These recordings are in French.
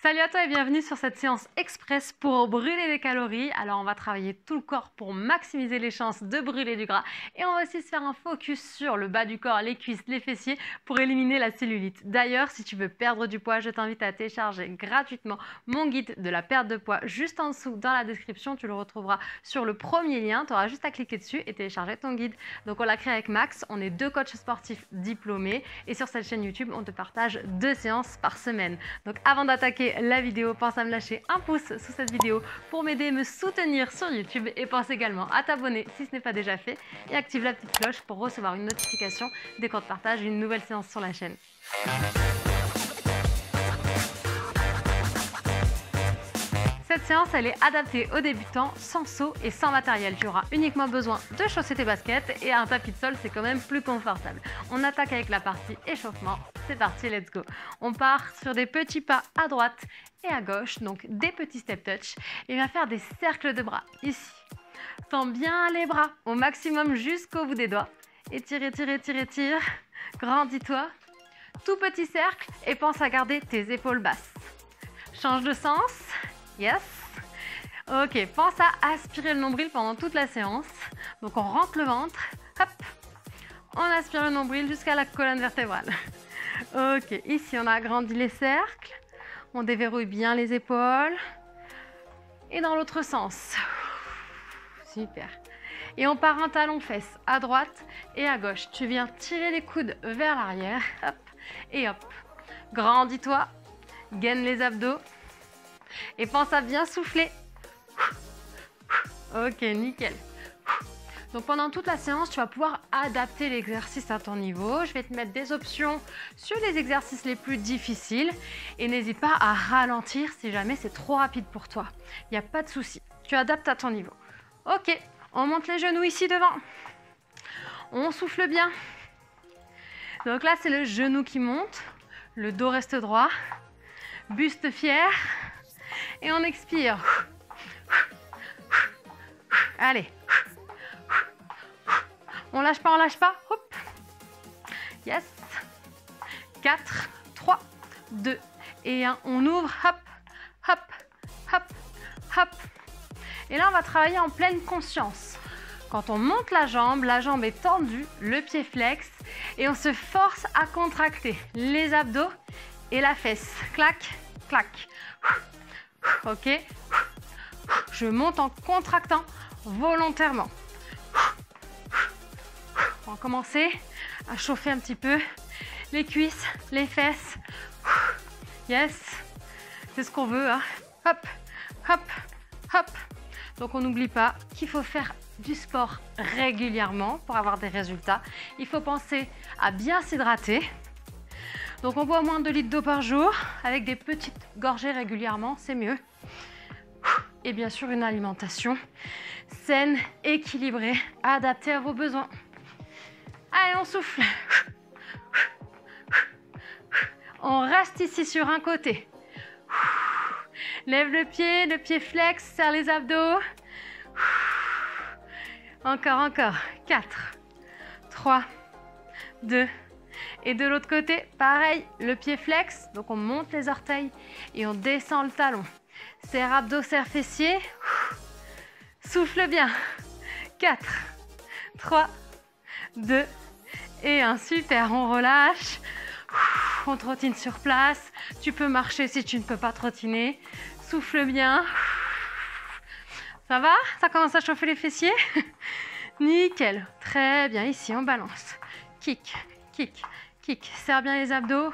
Salut à toi et bienvenue sur cette séance express pour brûler les calories. Alors on va travailler tout le corps pour maximiser les chances de brûler du gras et on va aussi se faire un focus sur le bas du corps, les cuisses, les fessiers pour éliminer la cellulite. D'ailleurs, si tu veux perdre du poids, je t'invite à télécharger gratuitement mon guide de la perte de poids juste en dessous dans la description. Tu le retrouveras sur le premier lien, tu auras juste à cliquer dessus et télécharger ton guide. Donc on l'a créé avec Max, on est 2 coachs sportifs diplômés et sur cette chaîne YouTube, on te partage 2 séances par semaine. Donc avant d'attaquer la vidéo, pense à me lâcher un pouce sous cette vidéo pour m'aider et me soutenir sur YouTube et pense également à t'abonner si ce n'est pas déjà fait et active la petite cloche pour recevoir une notification dès qu'on te partage une nouvelle séance sur la chaîne. Cette séance, elle est adaptée aux débutants, sans saut et sans matériel. Tu auras uniquement besoin de chausser tes baskets et un tapis de sol, c'est quand même plus confortable. On attaque avec la partie échauffement. C'est parti, let's go. On part sur des petits pas à droite et à gauche, donc des petits step touch. Et on va faire des cercles de bras, ici. Tends bien les bras au maximum jusqu'au bout des doigts. Et tire, tire, tire, tire. Grandis-toi. Tout petit cercle et pense à garder tes épaules basses. Change de sens. Yes. Ok, pense à aspirer le nombril pendant toute la séance. Donc on rentre le ventre, hop, on aspire le nombril jusqu'à la colonne vertébrale. Ok, ici on a agrandi les cercles, on déverrouille bien les épaules. Et dans l'autre sens. Super. Et on part un talon-fesse à droite et à gauche. Tu viens tirer les coudes vers l'arrière, hop, et hop. Grandis-toi, gaine les abdos. Et pense à bien souffler. Ok, nickel. Donc pendant toute la séance, tu vas pouvoir adapter l'exercice à ton niveau. Je vais te mettre des options sur les exercices les plus difficiles. Et n'hésite pas à ralentir si jamais c'est trop rapide pour toi. Il n'y a pas de souci. Tu adaptes à ton niveau. Ok, on monte les genoux ici devant. On souffle bien. Donc là, c'est le genou qui monte. Le dos reste droit. Buste fier. Et on expire. Allez. On lâche pas, on lâche pas. Hop. Yes. 4, 3, 2 et 1. On ouvre. Hop, hop, hop, hop. Et là, on va travailler en pleine conscience. Quand on monte la jambe est tendue, le pied flex et on se force à contracter les abdos et la fesse. Clac, clac. Ok, je monte en contractant volontairement. On va commencer à chauffer un petit peu les cuisses, les fesses. Yes, c'est ce qu'on veut. Hein. Hop, hop, hop. Donc on n'oublie pas qu'il faut faire du sport régulièrement pour avoir des résultats. Il faut penser à bien s'hydrater. Donc on boit au moins 2 litres d'eau par jour avec des petites gorgées régulièrement, c'est mieux. Et bien sûr une alimentation saine, équilibrée, adaptée à vos besoins. Allez, on souffle. On reste ici sur un côté. Lève le pied flex, serre les abdos. Encore, encore. 4, 3, 2. Et de l'autre côté, pareil, le pied flex, donc on monte les orteils et on descend le talon. Serre abdos, serre fessiers. Souffle bien. 4, 3, 2 et 1. Super, on relâche. On trottine sur place. Tu peux marcher si tu ne peux pas trottiner. Souffle bien. Ça va? Ça commence à chauffer les fessiers? Nickel. Très bien. Ici, on balance. Kick, kick. Kick, serre bien les abdos.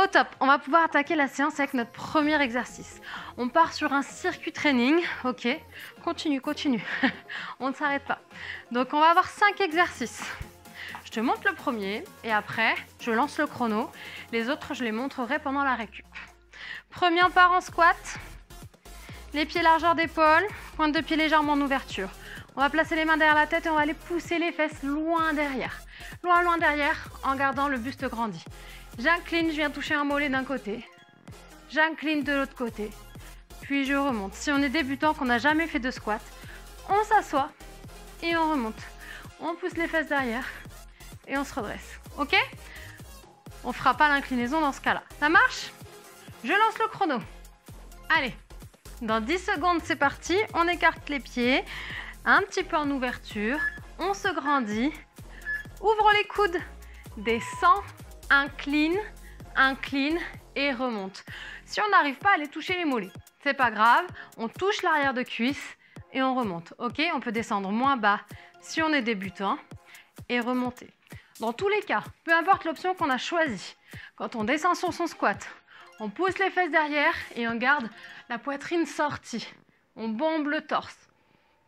Au top, on va pouvoir attaquer la séance avec notre premier exercice. On part sur un circuit training, ok. Continue, continue. On ne s'arrête pas. Donc on va avoir 5 exercices. Je te montre le premier et après, je lance le chrono. Les autres, je les montrerai pendant la récup. Premier, on part en squat. Les pieds largeur d'épaule, pointe de pied légèrement en ouverture. On va placer les mains derrière la tête et on va aller pousser les fesses loin derrière. Loin, loin derrière, en gardant le buste grandi. J'incline, je viens toucher un mollet d'un côté. J'incline de l'autre côté. Puis je remonte. Si on est débutant, qu'on n'a jamais fait de squat, on s'assoit et on remonte. On pousse les fesses derrière et on se redresse. Ok? On ne fera pas l'inclinaison dans ce cas-là. Ça marche? Je lance le chrono. Allez, dans 10 secondes, c'est parti. On écarte les pieds, un petit peu en ouverture. On se grandit. Ouvre les coudes. Descend, incline, incline et remonte. Si on n'arrive pas à aller toucher les mollets, c'est pas grave. On touche l'arrière de cuisse et on remonte. Ok, on peut descendre moins bas si on est débutant et remonter. Dans tous les cas, peu importe l'option qu'on a choisie, quand on descend sur son squat, on pousse les fesses derrière et on garde la poitrine sortie. On bombe le torse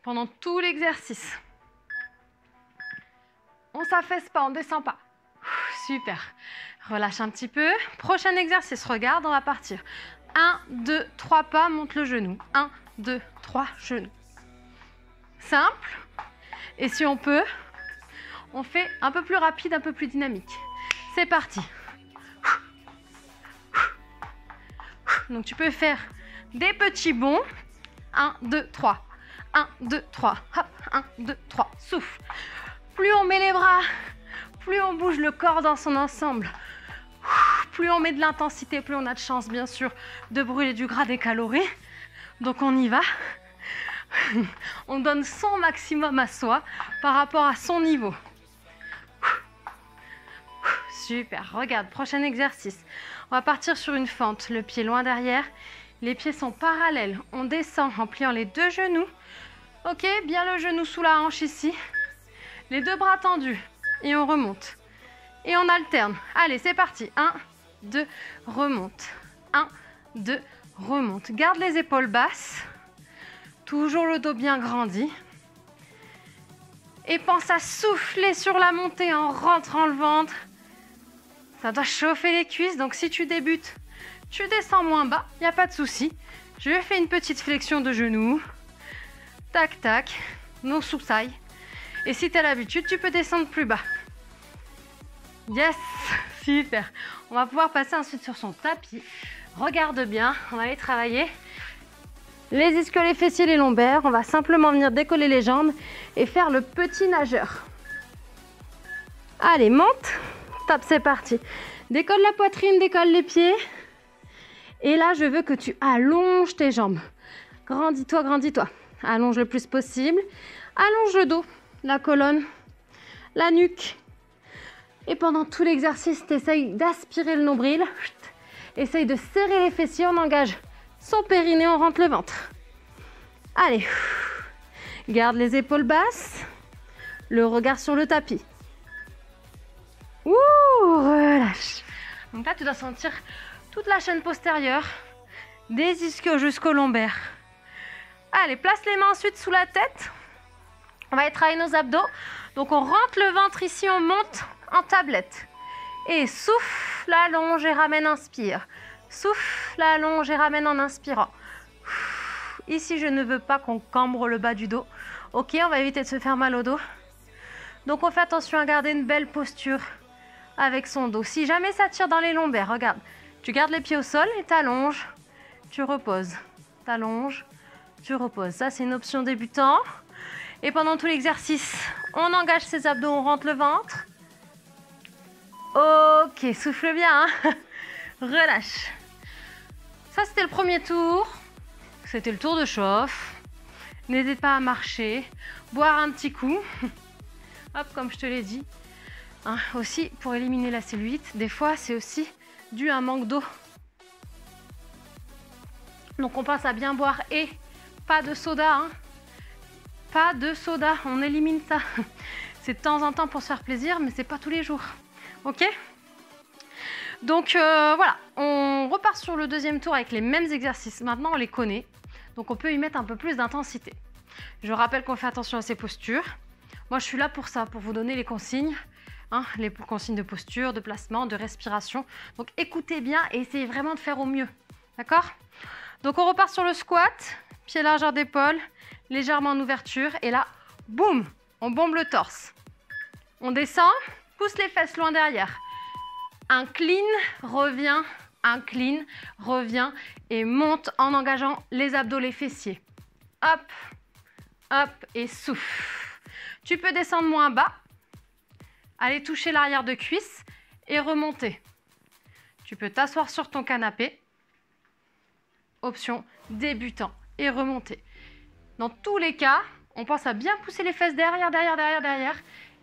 pendant tout l'exercice. On s'affaisse pas, on descend pas. Super. Relâche un petit peu. Prochain exercice, regarde, on va partir. 1, 2, 3 pas, monte le genou. 1, 2, 3, genou. Simple. Et si on peut, on fait un peu plus rapide, un peu plus dynamique. C'est parti. Donc tu peux faire des petits bonds. 1, 2, 3. 1, 2, 3. Hop, 1, 2, 3. Souffle. Plus on met les bras, plus on bouge le corps dans son ensemble. Plus on met de l'intensité, plus on a de chance, bien sûr, de brûler du gras, des calories. Donc on y va. On donne son maximum à soi par rapport à son niveau. Super, regarde, prochain exercice. On va partir sur une fente, le pied loin derrière. Les pieds sont parallèles. On descend en pliant les deux genoux. Ok, bien le genou sous la hanche ici. Les deux bras tendus. Et on remonte. Et on alterne. Allez, c'est parti. 1, 2, remonte. 1, 2, remonte. Garde les épaules basses. Toujours le dos bien grandi. Et pense à souffler sur la montée en rentrant le ventre. Ça doit chauffer les cuisses. Donc si tu débutes, tu descends moins bas. Il n'y a pas de souci. Je fais une petite flexion de genoux. Tac, tac. Nos soussailles. Et si tu as l'habitude, tu peux descendre plus bas. Yes, super. On va pouvoir passer ensuite sur son tapis. Regarde bien, on va aller travailler les ischioles fessiers, les lombaires. On va simplement venir décoller les jambes et faire le petit nageur. Allez, monte. Top, c'est parti. Décolle la poitrine, décolle les pieds. Et là, je veux que tu allonges tes jambes. Grandis-toi, grandis-toi. Allonge le plus possible. Allonge le dos, la colonne, la nuque. Et pendant tout l'exercice, tu essayes d'aspirer le nombril. Essaye de serrer les fessiers, on engage son périnée, on rentre le ventre. Allez, garde les épaules basses, le regard sur le tapis. Ouh, relâche. Donc là, tu dois sentir toute la chaîne postérieure, des ischios jusqu'au lombaire. Allez, place les mains ensuite sous la tête. On va aller travailler nos abdos. Donc on rentre le ventre ici, on monte en tablette. Et souffle, allonge et ramène, inspire. Souffle, allonge et ramène en inspirant. Ici, je ne veux pas qu'on cambre le bas du dos. Ok, on va éviter de se faire mal au dos. Donc on fait attention à garder une belle posture avec son dos. Si jamais ça tire dans les lombaires, regarde. Tu gardes les pieds au sol et t'allonges. Tu reposes. T'allonges, tu reposes. Ça, c'est une option débutant. Et pendant tout l'exercice, on engage ses abdos, on rentre le ventre. Ok, souffle bien, hein. Relâche. Ça, c'était le premier tour. C'était le tour de chauffe. N'hésite pas à marcher, boire un petit coup. Hop, comme je te l'ai dit. Hein, aussi, pour éliminer la cellulite, des fois, c'est aussi dû à un manque d'eau. Donc, on pense à bien boire et pas de soda, hein. Pas de soda, on élimine ça. C'est de temps en temps pour se faire plaisir, mais c'est pas tous les jours. Ok? Donc voilà, on repart sur le deuxième tour avec les mêmes exercices. Maintenant, on les connaît, donc on peut y mettre un peu plus d'intensité. Je rappelle qu'on fait attention à ces postures. Moi, je suis là pour ça, pour vous donner les consignes, hein, les consignes de posture, de placement, de respiration. Donc écoutez bien et essayez vraiment de faire au mieux. D'accord? Donc on repart sur le squat, pied largeur d'épaule, légèrement en ouverture. Et là, boum, on bombe le torse. On descend, pousse les fesses loin derrière. Incline, revient, incline, revient et monte en engageant les abdos, les fessiers. Hop, hop et souffle. Tu peux descendre moins bas, aller toucher l'arrière de cuisse et remonter. Tu peux t'asseoir sur ton canapé option débutant et remonter. Dans tous les cas, on pense à bien pousser les fesses derrière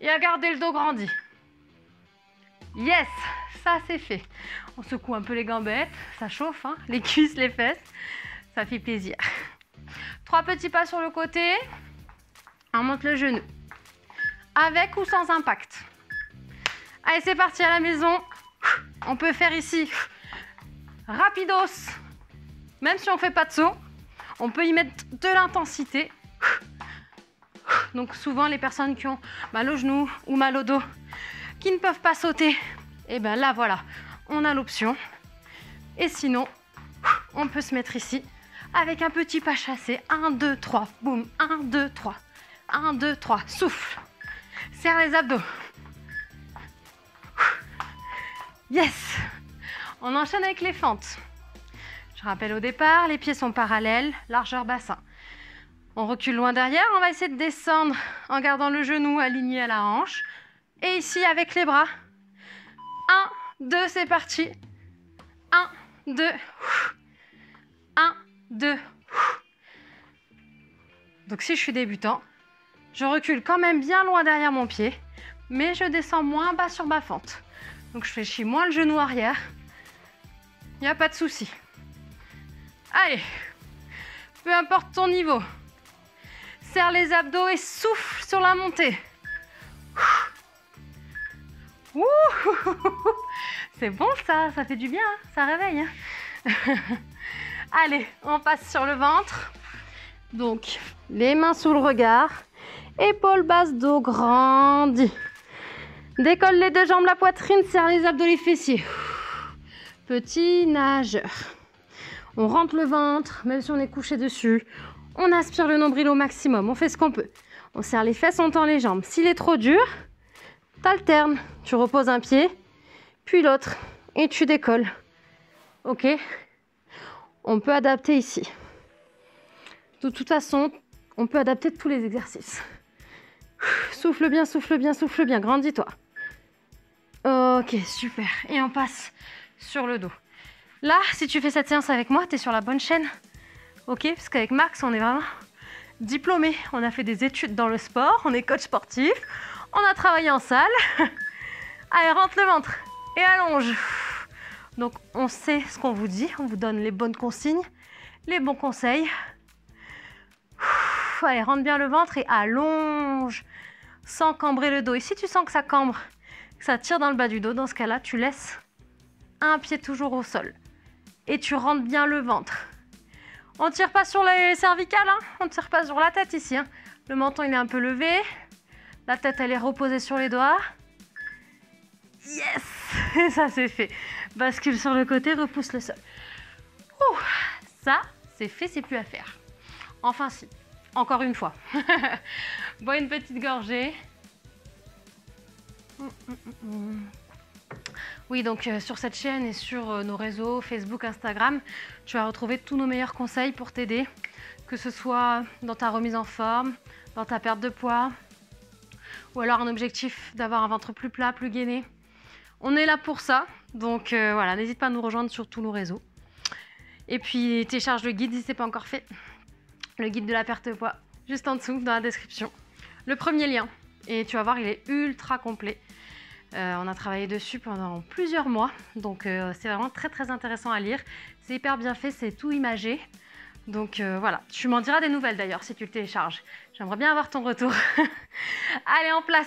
et à garder le dos grandi. Yes, ça c'est fait. On secoue un peu les gambettes, ça chauffe, hein, les cuisses, les fesses, ça fait plaisir. 3 petits pas sur le côté, on monte le genou, avec ou sans impact. Allez, c'est parti à la maison. On peut faire ici rapidos, même si on ne fait pas de saut, on peut y mettre de l'intensité. Donc souvent les personnes qui ont mal au genou ou mal au dos, qui ne peuvent pas sauter, et bien là voilà, on a l'option. Et sinon, on peut se mettre ici avec un petit pas chassé. 1, 2, 3, boum, 1, 2, 3. 1, 2, 3, souffle. Serre les abdos. Yes. On enchaîne avec les fentes. Je rappelle au départ, les pieds sont parallèles, largeur bassin. On recule loin derrière, on va essayer de descendre en gardant le genou aligné à la hanche. Et ici avec les bras. 1, 2, c'est parti. 1, 2. 1, 2. Donc si je suis débutant, je recule quand même bien loin derrière mon pied, mais je descends moins bas sur ma fente. Donc je fléchis moins le genou arrière. Il n'y a pas de souci. Allez, peu importe ton niveau. Serre les abdos et souffle sur la montée. Ouh, c'est bon ça fait du bien, hein, ça réveille. Hein. Allez, on passe sur le ventre. Donc, les mains sous le regard. Épaules basses, dos grandi. Décolle les 2 jambes, la poitrine, serre les abdos, les fessiers. Petit nageur. On rentre le ventre, même si on est couché dessus. On aspire le nombril au maximum, on fait ce qu'on peut. On serre les fesses, on tend les jambes. S'il est trop dur, t'alternes. Tu reposes un pied, puis l'autre, et tu décolles. Ok? On peut adapter ici. De toute façon, on peut adapter tous les exercices. Souffle bien, souffle bien, souffle bien. Grandis-toi. Ok, super. Et on passe sur le dos. Là, si tu fais cette séance avec moi, tu es sur la bonne chaîne. Ok, parce qu'avec Max, on est vraiment diplômé. On a fait des études dans le sport, on est coach sportif, on a travaillé en salle. Allez, rentre le ventre et allonge. Donc, on sait ce qu'on vous dit, on vous donne les bonnes consignes, les bons conseils. Allez, rentre bien le ventre et allonge sans cambrer le dos. Et si tu sens que ça cambre, que ça tire dans le bas du dos, dans ce cas-là, tu laisses un pied toujours au sol. Et tu rentres bien le ventre. On ne tire pas sur les cervicales, hein. On ne tire pas sur la tête ici. Hein. Le menton, il est un peu levé. La tête, elle est reposée sur les doigts. Yes. Et ça, c'est fait. Bascule sur le côté, repousse le sol. Ouh. Ça, c'est fait, c'est plus à faire. Enfin, si. Encore une fois. Bois une petite gorgée. Oui, donc sur cette chaîne et sur nos réseaux Facebook, Instagram, tu vas retrouver tous nos meilleurs conseils pour t'aider, que ce soit dans ta remise en forme, dans ta perte de poids, ou alors un objectif d'avoir un ventre plus plat, plus gainé. On est là pour ça, donc voilà, n'hésite pas à nous rejoindre sur tous nos réseaux. Et puis télécharge le guide si ce n'est pas encore fait, le guide de la perte de poids, juste en dessous dans la description. Le premier lien, et tu vas voir, il est ultra complet. On a travaillé dessus pendant plusieurs mois, donc c'est vraiment très très intéressant à lire. C'est hyper bien fait, c'est tout imagé. Donc voilà, tu m'en diras des nouvelles d'ailleurs si tu le télécharges. J'aimerais bien avoir ton retour. Allez, en place.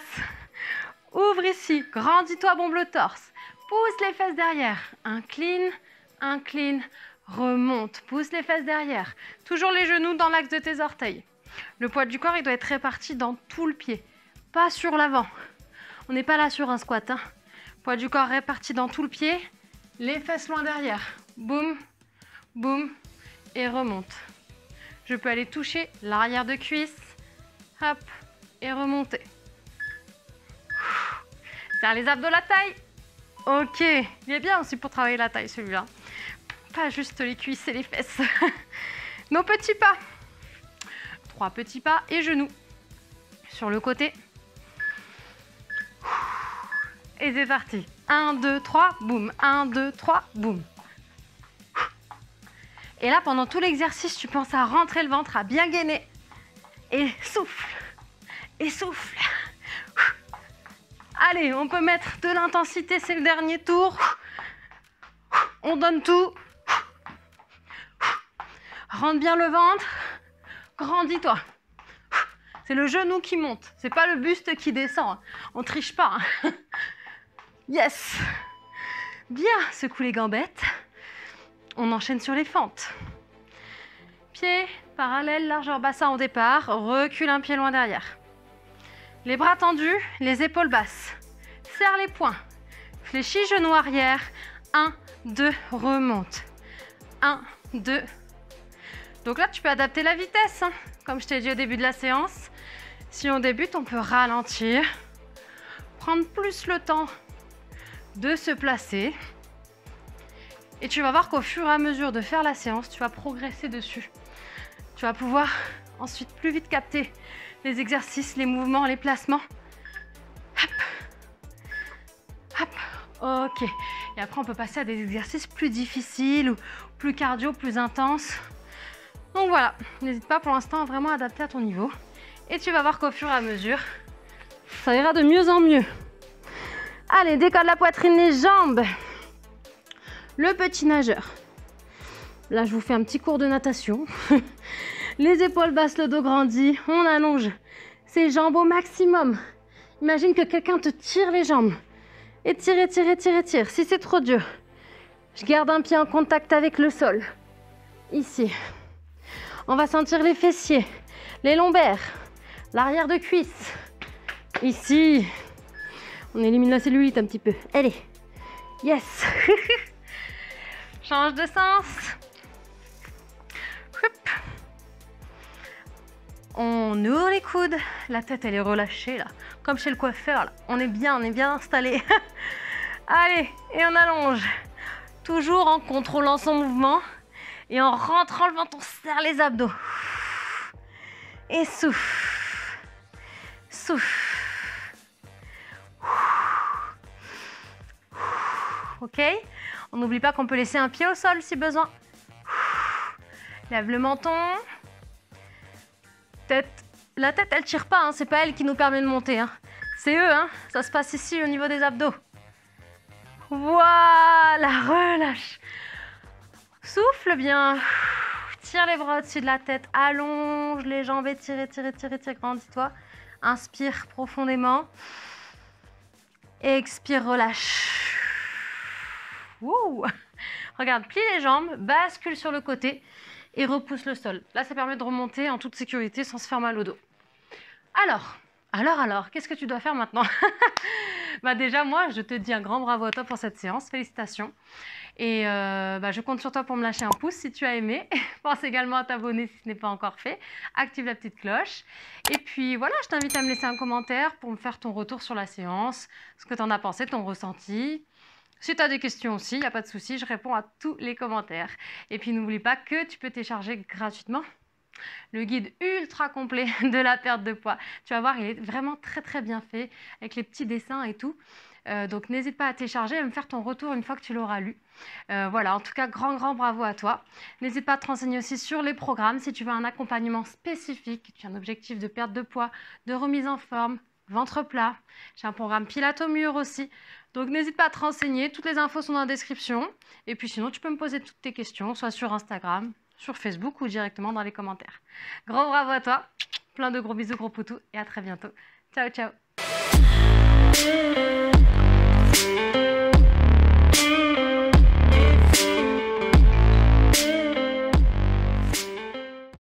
Ouvre ici, grandis-toi, bombe le torse. Pousse les fesses derrière. Incline, incline, remonte. Pousse les fesses derrière. Toujours les genoux dans l'axe de tes orteils. Le poids du corps, il doit être réparti dans tout le pied, pas sur l'avant. On n'est pas là sur un squat. Hein. Poids du corps réparti dans tout le pied. Les fesses loin derrière. Boum, boum. Et remonte. Je peux aller toucher l'arrière de cuisse. Hop. Et remonter. Serre les abdos, la taille. Ok. Il est bien aussi pour travailler la taille celui-là. Pas juste les cuisses et les fesses. Nos petits pas. 3 petits pas et genoux. Sur le côté. Et c'est parti. 1, 2, 3, boum. 1, 2, 3, boum. Et là, pendant tout l'exercice, tu penses à rentrer le ventre, à bien gainer. Et souffle. Et souffle. Allez, on peut mettre de l'intensité, c'est le dernier tour. On donne tout. Rentre bien le ventre. Grandis-toi. C'est le genou qui monte. C'est pas le buste qui descend. On triche pas. Yes. Bien, secoue les gambettes. On enchaîne sur les fentes. Pieds parallèles, largeur bassin au départ. Recule un pied loin derrière. Les bras tendus, les épaules basses. Serre les poings. Fléchis genou arrière. 1, 2, remonte. 1, 2. Donc là, tu peux adapter la vitesse, hein, comme je t'ai dit au début de la séance. Si on débute, on peut ralentir. Prendre plus le temps de se placer. Et tu vas voir qu'au fur et à mesure de faire la séance, tu vas progresser dessus. Tu vas pouvoir ensuite plus vite capter les exercices, les mouvements, les placements. Hop, hop, ok. Et après, on peut passer à des exercices plus difficiles ou plus cardio, plus intenses. Donc voilà, n'hésite pas pour l'instant à vraiment adapter à ton niveau. Et tu vas voir qu'au fur et à mesure, ça ira de mieux en mieux. Allez, décolle la poitrine, les jambes. Le petit nageur. Là, je vous fais un petit cours de natation. Les épaules basses, le dos grandi. On allonge ses jambes au maximum. Imagine que quelqu'un te tire les jambes. Et tire, étire, étire, étire. Si c'est trop dur, je garde un pied en contact avec le sol. Ici. On va sentir les fessiers, les lombaires, l'arrière de cuisse. Ici. On élimine la cellulite un petit peu. Allez. Yes. Change de sens. Hop. On ouvre les coudes. La tête, elle est relâchée, là. Comme chez le coiffeur, là. On est bien installé. Allez, et on allonge. Toujours en contrôlant son mouvement. Et en rentrant le ventre, on serre les abdos. Et souffle. Souffle. Ok? On n'oublie pas qu'on peut laisser un pied au sol si besoin. Lève le menton. La tête, elle tire pas, hein. C'est pas elle qui nous permet de monter, hein. C'est eux, hein. Ça se passe ici au niveau des abdos. Voilà, relâche. Souffle bien. Tire les bras au-dessus de la tête. Allonge les jambes, étire, étire, étire, étire. Grandis-toi. Inspire profondément. Expire, relâche. Wouh. Regarde, plie les jambes, bascule sur le côté et repousse le sol. Là, ça permet de remonter en toute sécurité sans se faire mal au dos. Alors, qu'est-ce que tu dois faire maintenant? Bah déjà, moi, je te dis un grand bravo à toi pour cette séance. Félicitations. Et je compte sur toi pour me lâcher un pouce si tu as aimé. Pense également à t'abonner si ce n'est pas encore fait. Active la petite cloche. Et puis voilà, je t'invite à me laisser un commentaire pour me faire ton retour sur la séance, ce que tu en as pensé, ton ressenti. Si tu as des questions aussi, il n'y a pas de souci, je réponds à tous les commentaires. Et puis n'oublie pas que tu peux télécharger gratuitement le guide ultra complet de la perte de poids. Tu vas voir, il est vraiment très bien fait, avec les petits dessins et tout. Donc n'hésite pas à télécharger et à me faire ton retour une fois que tu l'auras lu. Voilà, en tout cas, grand bravo à toi. N'hésite pas à te renseigner aussi sur les programmes si tu veux un accompagnement spécifique, tu as un objectif de perte de poids, de remise en forme, ventre plat. J'ai un programme Pilates au mur aussi. Donc n'hésite pas à te renseigner, toutes les infos sont dans la description. Et puis sinon, tu peux me poser toutes tes questions, soit sur Instagram, sur Facebook ou directement dans les commentaires. Gros bravo à toi, plein de gros bisous, gros poutous et à très bientôt. Ciao, ciao.